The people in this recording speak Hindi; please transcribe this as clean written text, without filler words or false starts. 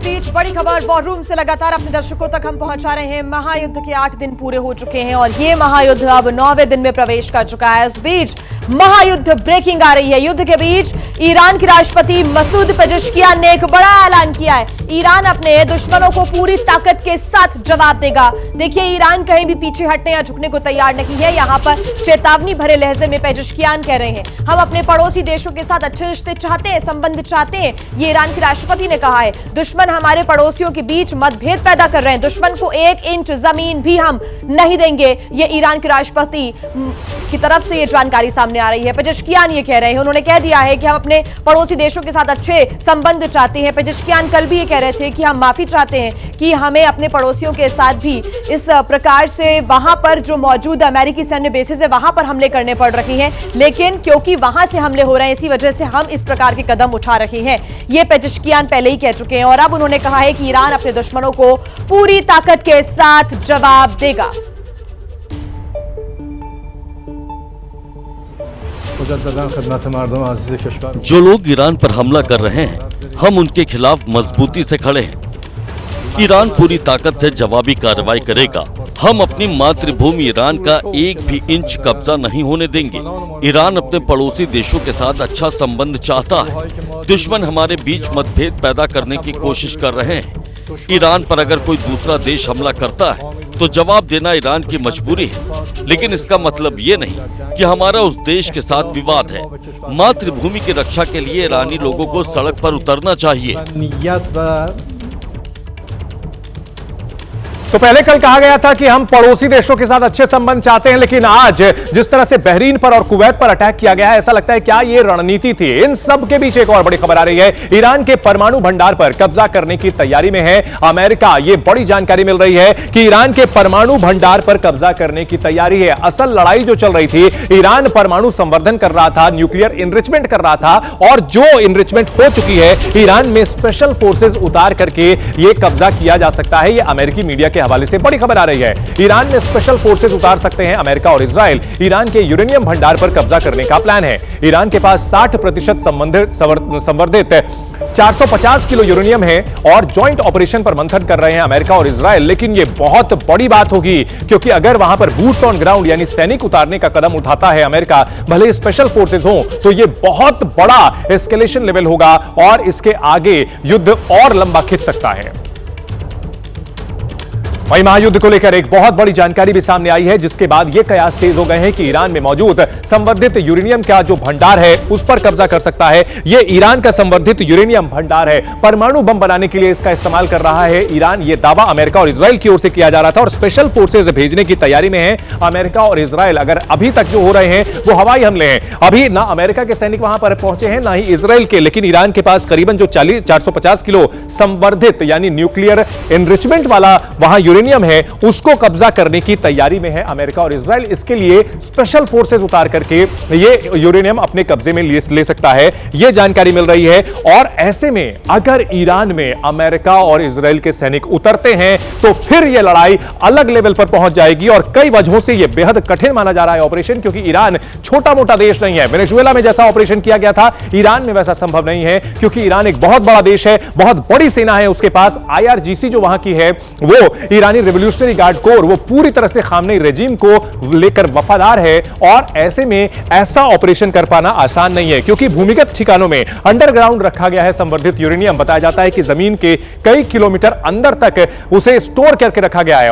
बीच बड़ी खबर वॉर रूम से लगातार अपने दर्शकों तक हम पहुंचा रहे हैं। महायुद्ध के 8 दिन पूरे हो चुके हैं और ये महायुद्ध अब 9वें दिन में प्रवेश कर चुका है। इस बीच महायुद्ध ब्रेकिंग आ रही है। युद्ध के बीच ईरान के राष्ट्रपति मसूद पेजेश्कियान ने एक बड़ा ऐलान किया है। ईरान अपने दुश्मनों को पूरी ताकत के साथ जवाब देगा। देखिए, ईरान कहीं भी पीछे हटने या झुकने को तैयार नहीं है। यहां पर चेतावनी भरे लहजे में पेजेश्कियान कह रहे हैं, हम अपने पड़ोसी देशों के साथ अच्छे रिश्ते चाहते हैं, संबंध चाहते हैं। ये ईरान के राष्ट्रपति ने कहा है। दुश्मन हमारे पड़ोसियों के बीच मतभेद पैदा कर रहे हैं, दुश्मन को 1 इंच जमीन भी हम नहीं देंगे। ये ईरान के राष्ट्रपति की तरफ से ये जानकारी सामने आ रही है। पेजेश्कियान ये कह रहे हैं, उन्होंने कह दिया है कि हम अपने पड़ोसी देशों के साथ अच्छे संबंध चाहते हैं। पेजेश्कियान कल भी ये कह रहे थे कि हम माफी चाहते हैं कि हमें अपने पड़ोसियों के साथ भी इस प्रकार से वहां पर जो मौजूद अमेरिकी सैन्य बेसेस है वहां पर हमले करने पड़ रहे हैं, लेकिन क्योंकि वहां से हमले हो रहे हैं इसी वजह से हम इस प्रकार के कदम उठा रहे हैं। ये पेजेश्कियान पहले ही कह चुके हैं और अब उन्होंने कहा है कि ईरान अपने दुश्मनों को पूरी ताकत के साथ जवाब देगा। जो लोग ईरान पर हमला कर रहे हैं, हम उनके खिलाफ मजबूती से खड़े हैं। ईरान पूरी ताकत से जवाबी कार्रवाई करेगा। हम अपनी मातृभूमि ईरान का 1 भी इंच कब्जा नहीं होने देंगे। ईरान अपने पड़ोसी देशों के साथ अच्छा संबंध चाहता है। दुश्मन हमारे बीच मतभेद पैदा करने की कोशिश कर रहे हैं। ईरान पर अगर कोई दूसरा देश हमला करता है तो जवाब देना ईरान की मजबूरी है, लेकिन इसका मतलब ये नहीं कि हमारा उस देश के साथ विवाद है। मातृभूमि की रक्षा के लिए ईरानी लोगों को सड़क पर उतरना चाहिए। तो पहले कल कहा गया था कि हम पड़ोसी देशों के साथ अच्छे संबंध चाहते हैं, लेकिन आज जिस तरह से बहरीन पर और कुवैत पर अटैक किया गया है, ऐसा लगता है क्या ये रणनीति थी। इन सब के बीच एक और बड़ी खबर आ रही है। ईरान के परमाणु भंडार पर कब्जा करने की तैयारी में है अमेरिका। ये बड़ी जानकारी मिल रही है कि ईरान के परमाणु भंडार पर कब्जा करने की तैयारी है। असल लड़ाई जो चल रही थी, ईरान परमाणु संवर्धन कर रहा था, न्यूक्लियर इनरिचमेंट कर रहा था, और जो इनरिचमेंट हो चुकी है, ईरान में स्पेशल फोर्सेज उतार करके ये कब्जा किया जा सकता है। ये अमेरिकी मीडिया के हवाले से बड़ी खबर आ रही है। ईरान में स्पेशल फोर्सेज उतार सकते हैं अमेरिका और इजराइल। ईरान के यूरेनियम भंडार पर कब्जा करने का प्लान है। ईरान के पास 60% संवर्धित 450 किलो यूरेनियम है और ज्वाइंट ऑपरेशन पर मंथन कर रहे हैं अमेरिका और इजराइल। लेकिन यह बहुत बड़ी बात होगी, क्योंकि अगर वहां पर बूट्स ऑन ग्राउंड यानी सैनिक उतारने का कदम उठाता है अमेरिका, भले स्पेशल फोर्सेज हो, तो यह बहुत बड़ा एस्केलेशन लेवल होगा और इसके आगे युद्ध और लंबा खिंच सकता है। वहीं महायुद्ध को लेकर एक बहुत बड़ी जानकारी भी सामने आई है, जिसके बाद ये कयास तेज हो गए हैं कि ईरान में मौजूद संवर्धित यूरेनियम का जो भंडार है उस पर कब्जा कर सकता है। ये ईरान का संवर्धित यूरेनियम भंडार है, परमाणु बम बनाने के लिए इसका इस्तेमाल कर रहा है ईरान। ये दावा अमेरिका और इजराइल की ओर से किया जा रहा था और स्पेशल फोर्सेज भेजने की तैयारी में है अमेरिका और इजराइल। अगर अभी तक जो हो रहे हैं वो हवाई हमले हैं, अभी ना अमेरिका के सैनिक वहां पर पहुंचे हैं ना ही इजराइल के, लेकिन ईरान के पास करीबन जो 450 किलो संवर्धित यानी न्यूक्लियर एनरिचमेंट वाला वहां यूरेनियम है, उसको कब्जा करने की तैयारी में है अमेरिका और इजराइल। इसके लिए स्पेशल फोर्सेज उतार करके ये यूरेनियम अपने कब्जे में ले सकता है, ये जानकारी मिल रही है। और ऐसे में अगर ईरान में अमेरिका और इजराइल के सैनिक उतरते हैं तो फिर यह लड़ाई अलग लेवल पर पहुंच जाएगी और कई वजहों से यह बेहद कठिन माना जा रहा है ऑपरेशन, क्योंकि ईरान छोटा मोटा देश नहीं है। वेनेजुएला में जैसा ऑपरेशन किया गया था, ईरान में वैसा संभव नहीं है, क्योंकि ईरान एक बहुत बड़ा देश है, बहुत बड़ी सेना है उसके पास। IRGC जो वहां की है, वो ईरानी रिवॉल्यूशनरी गार्ड कोर, वो पूरी तरह से खामनेई रेजिम को लेकर वफादार है और ऐसे में ऐसा ऑपरेशन कर पाना आसान नहीं है, क्योंकि भूमिगत ठिकानों में अंडरग्राउंड रखा गया है संवर्धित यूरेनियम। बताया जाता है कि जमीन के कई किलोमीटर अंदर तक उसे स्टोर करके रखा गया है।